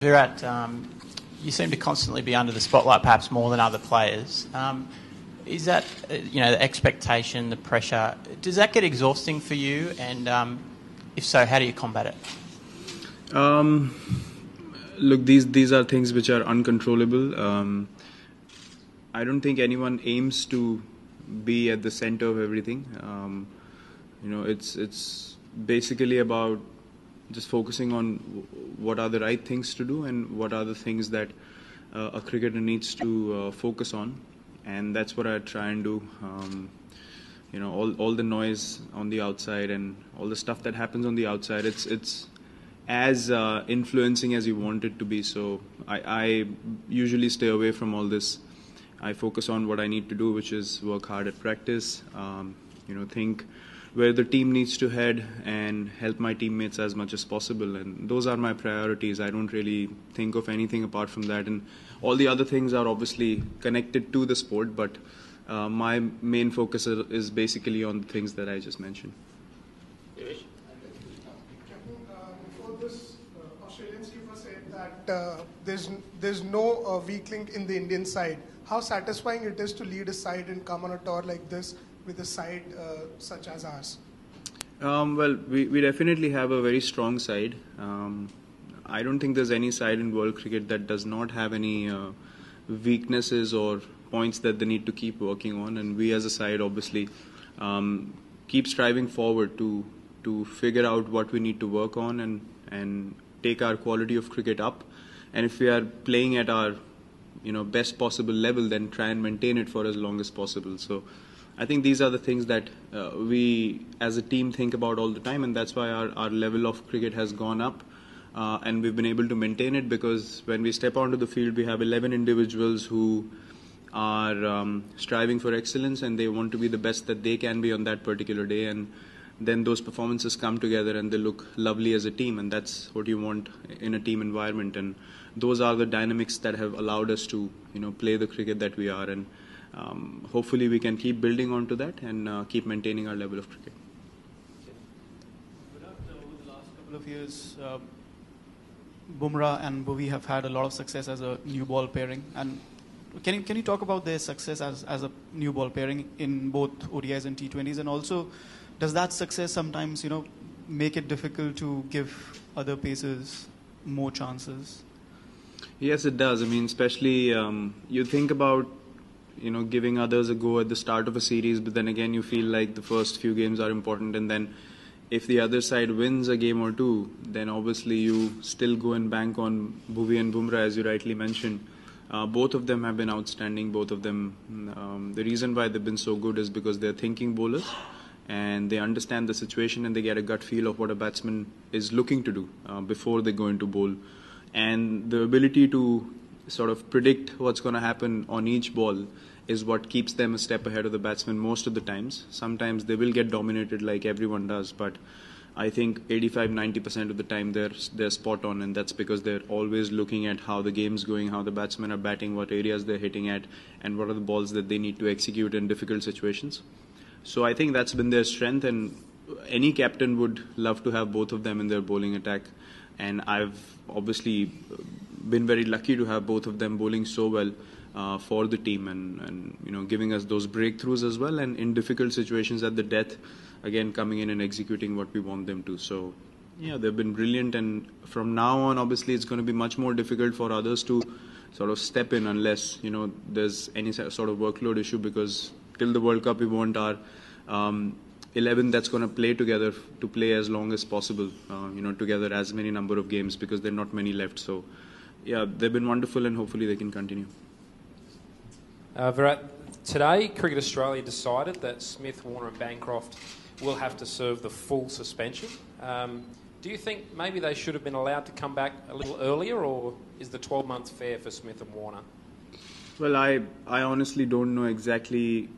Virat, you seem to constantly be under the spotlight, perhaps more than other players. Is that, the expectation, the pressure, does that get exhausting for you? And if so, how do you combat it? Look, these are things which are uncontrollable. I don't think anyone aims to be at the center of everything. It's basically about just focusing on what are the right things to do and what are the things that a cricketer needs to focus on, and that's what I try and do. All the noise on the outside and all the stuff that happens on the outside, it's as influencing as you want it to be. So I usually stay away from all this. I focus on what I need to do, which is work hard at practice, think where the team needs to head and help my teammates as much as possible. And those are my priorities. I don't really think of anything apart from that. And all the other things are obviously connected to the sport, but my main focus is basically on the things that I just mentioned. Before this, Australian skipper said that there's no weak link in the Indian side. How satisfying it is to lead a side and come on a tour like this with a side such as ours? Well, we definitely have a very strong side. I don't think there's any side in world cricket that does not have any weaknesses or points that they need to keep working on. And we as a side obviously keep striving forward to figure out what we need to work on and take our quality of cricket up. And if we are playing at our best possible level, then try and maintain it for as long as possible. So I think these are the things that we as a team think about all the time, and that's why our level of cricket has gone up, and we've been able to maintain it, because when we step onto the field, we have 11 individuals who are striving for excellence, and they want to be the best that they can be on that particular day, and then those performances come together and they look lovely as a team, and that's what you want in a team environment. And those are the dynamics that have allowed us to play the cricket that we are, and hopefully we can keep building onto that and keep maintaining our level of cricket. Over the last couple of years, Bumrah and Bhuvi have had a lot of success as a new ball pairing. And can you talk about their success as a new ball pairing in both ODIs and T20s? And also, does that success sometimes make it difficult to give other pacers more chances? Yes, it does. I mean, especially you think about giving others a go at the start of a series, but then again you feel like the first few games are important, and then if the other side wins a game or two, then obviously you still go and bank on Bhuvi and Bumrah, as you rightly mentioned. Both of them have been outstanding. Both of them, the reason why they've been so good is because they're thinking bowlers, and they understand the situation and they get a gut feel of what a batsman is looking to do before they go into bowl. And the ability to sort of predict what's going to happen on each ball is what keeps them a step ahead of the batsman most of the times. Sometimes they will get dominated like everyone does, but I think 85-90% of the time they're spot on, and that's because they're always looking at how the game's going, how the batsmen are batting, what areas they're hitting at, and what are the balls that they need to execute in difficult situations. So I think that's been their strength, and any captain would love to have both of them in their bowling attack. And I've obviously been very lucky to have both of them bowling so well for the team, and giving us those breakthroughs as well, and in difficult situations at the death, again coming in and executing what we want them to. So yeah, they've been brilliant, and from now on obviously it's going to be much more difficult for others to sort of step in unless there's any sort of workload issue, because till the World Cup we want our 11 that's going to play together to play as long as possible, together as many number of games, because there are not many left. So yeah, they've been wonderful, and hopefully they can continue. Virat, today Cricket Australia decided that Smith, Warner and Bancroft will have to serve the full suspension. Do you think maybe they should have been allowed to come back a little earlier, or is the 12 months fair for Smith and Warner? Well, I honestly don't know exactly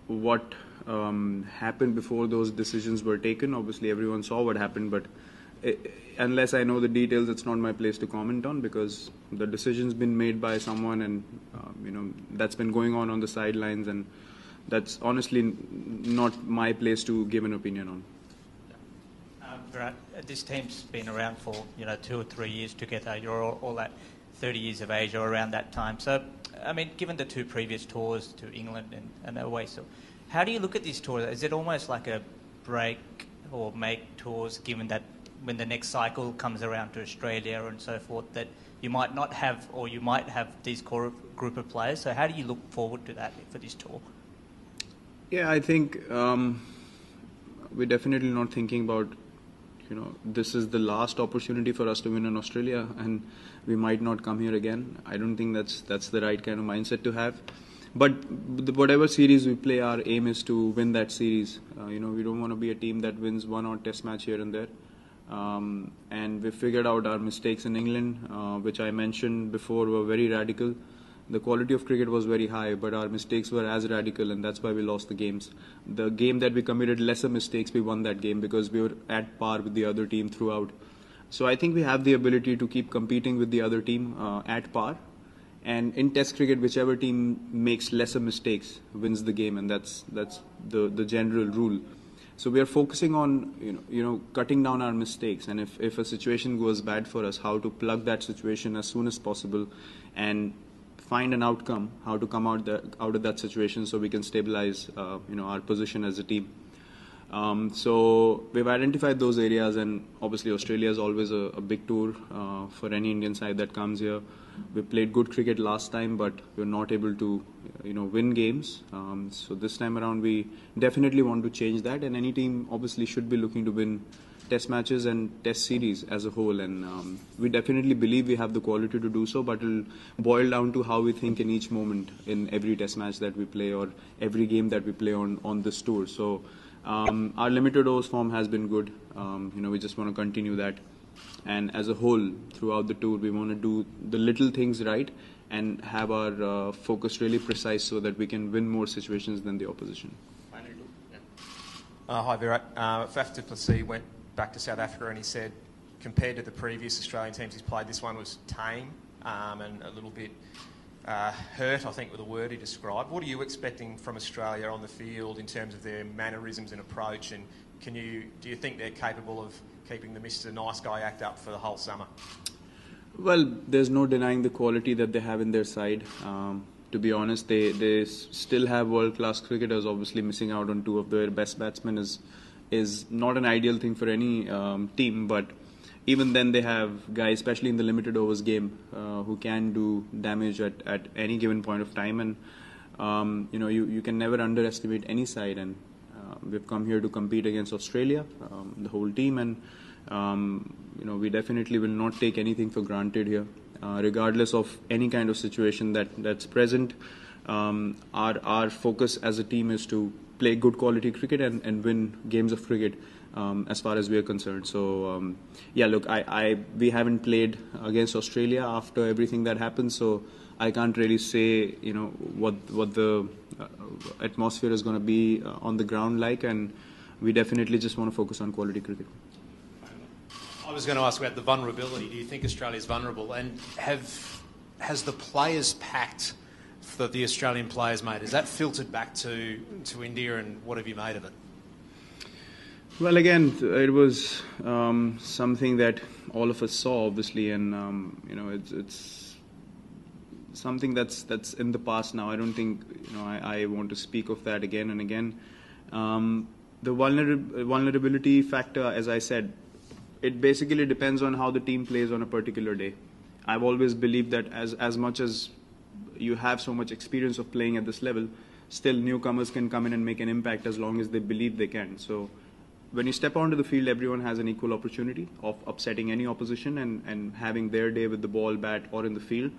what happened before those decisions were taken. Obviously everyone saw what happened, but unless I know the details, it's not my place to comment on, because the decision's been made by someone, and that's been going on the sidelines, and that's honestly not my place to give an opinion on. Virat, this team's been around for 2 or 3 years together. You're all at 30 years of age or around that time. So, I mean, given the 2 previous tours to England and away, so how do you look at this tour? Is it almost like a break or make tours, given that when the next cycle comes around to Australia and so forth, that you might not have, or you might have these core group of players? So how do you look forward to that for this tour? Yeah, I think we're definitely not thinking about, this is the last opportunity for us to win in Australia and we might not come here again. I don't think that's the right kind of mindset to have. But whatever series we play, our aim is to win that series. We don't want to be a team that wins one odd test match here and there. And we figured out our mistakes in England, which I mentioned before were very radical. The quality of cricket was very high, but our mistakes were as radical, and that's why we lost the games. The game that we committed lesser mistakes, we won that game because we were at par with the other team throughout. So I think we have the ability to keep competing with the other team at par. And in Test cricket, whichever team makes lesser mistakes wins the game, and that's the general rule. So we are focusing on cutting down our mistakes, and if a situation goes bad for us, how to plug that situation as soon as possible, and find an outcome, how to come out of that situation so we can stabilize our position as a team. So we've identified those areas, and obviously Australia is always a big tour for any Indian side that comes here. We played good cricket last time, but we were not able to win games. So this time around we definitely want to change that, and any team obviously should be looking to win test matches and test series as a whole, and we definitely believe we have the quality to do so, but it'll boil down to how we think in each moment in every test match that we play or every game that we play on this tour. So our limited overs form has been good. We just want to continue that, and as a whole throughout the tour we want to do the little things right and have our focus really precise so that we can win more situations than the opposition. Hi Virat. Faf du Plessis went back to South Africa and he said compared to the previous Australian teams he's played, this one was tame and a little bit hurt, I think, with the word he described. What are you expecting from Australia on the field in terms of their mannerisms and approach, and do you think they're capable of keeping the Mr. Nice Guy act up for the whole summer? Well, there's no denying the quality that they have in their side. To be honest, they still have world-class cricketers. Obviously, missing out on 2 of their best batsmen is not an ideal thing for any team. But even then, they have guys, especially in the limited overs game, who can do damage at any given point of time. And you can never underestimate any side. And we've come here to compete against Australia, the whole team, and we definitely will not take anything for granted here. Regardless of any kind of situation that's present, our focus as a team is to play good quality cricket and win games of cricket as far as we are concerned. So look, we haven't played against Australia after everything that happened, so I can't really say what the atmosphere is going to be on the ground like, and we definitely just want to focus on quality cricket. I was going to ask about the vulnerability. Do you think Australia's vulnerable? And has the players' pact that the Australian players made, has that filtered back to India, and what have you made of it? Well, again, it was something that all of us saw, obviously, and it's something that's in the past now. I don't think I want to speak of that again and again. The vulnerability factor, as I said, it basically depends on how the team plays on a particular day. I've always believed that as much as you have so much experience of playing at this level, still newcomers can come in and make an impact as long as they believe they can. So when you step onto the field, everyone has an equal opportunity of upsetting any opposition and having their day with the ball, bat, or in the field.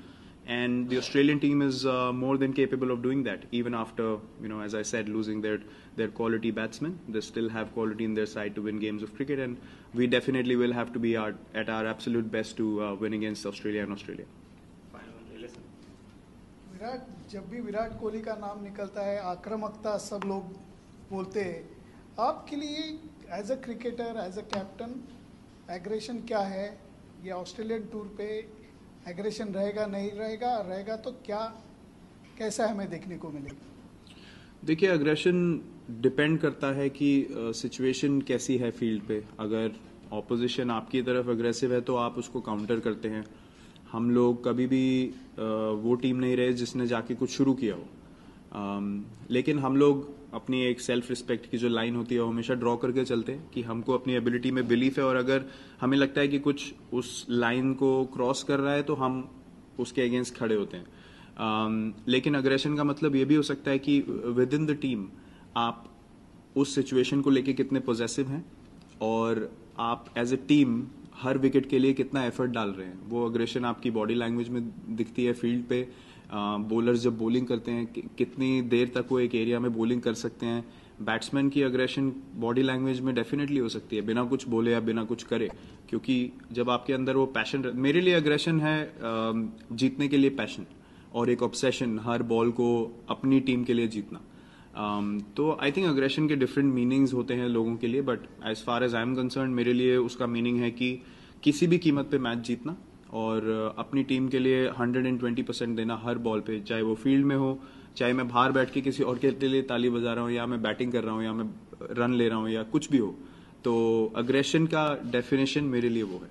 And the Australian team is more than capable of doing that. Even after, as I said, losing their quality batsmen, they still have quality in their side to win games of cricket, and we definitely will have to be at our absolute best to win against Australia and Australia. Virat, जब भी विराट कोहली का नाम निकलता है, आक्रामकता सब लोग बोलते हैं. आपके लिए as a cricketer, as a captain, aggression क्या है? ये ऑस्ट्रेलियन टूर पे एग्रेशन रहेगा, नहीं रहेगा तो कैसा हमें देखने को मिलेगा? देखिए, एग्रेशन डिपेंड करता है कि सिचुएशन कैसी है फील्ड पे. अगर ऑपोजिशन आपकी तरफ अग्रेसिव है तो आप उसको काउंटर करते हैं. हम लोग कभी भी वो टीम नहीं रहे जिसने जाके कुछ शुरू किया हो, लेकिन हम लोग अपनी एक सेल्फ रिस्पेक्ट की जो लाइन होती है वो हमेशा ड्रॉ करके चलते हैं कि हमको अपनी एबिलिटी में बिलीफ है, और अगर हमें लगता है कि कुछ उस लाइन को क्रॉस कर रहा है तो हम उसके अगेंस्ट खड़े होते हैं. लेकिन अग्रेशन का मतलब ये भी हो सकता है कि विद इन द टीम आप उस सिचुएशन को लेके कितने पॉजेसिव हैं और आप एज ए टीम हर विकेट के लिए कितना एफर्ट डाल रहे हैं. वो अग्रेशन आपकी बॉडी लैंग्वेज में दिखती है फील्ड पे. बॉलर्स जब बॉलिंग करते हैं कितनी देर तक वो एक एरिया में बॉलिंग कर सकते हैं. बैट्समैन की अग्रेशन बॉडी लैंग्वेज में डेफिनेटली हो सकती है बिना कुछ बोले या बिना कुछ करे, क्योंकि जब आपके अंदर वो पैशन. मेरे लिए अग्रेशन है जीतने के लिए पैशन और एक ऑब्सेशन, हर बॉल को अपनी टीम के लिए जीतना. तो आई थिंक अग्रेशन के डिफरेंट मीनिंग्स होते हैं लोगों के लिए, but as far as I am concern मेरे लिए उसका मीनिंग है कि किसी भी कीमत पे मैच जीतना और अपनी टीम के लिए 120% देना हर बॉल पे, चाहे वो फील्ड में हो, चाहे मैं बाहर बैठ के किसी और के लिए ताली बजा रहा हूँ या मैं बैटिंग कर रहा हूँ या मैं रन ले रहा हूँ या कुछ भी हो. तो अग्रेशन का डेफिनेशन मेरे लिए वो है.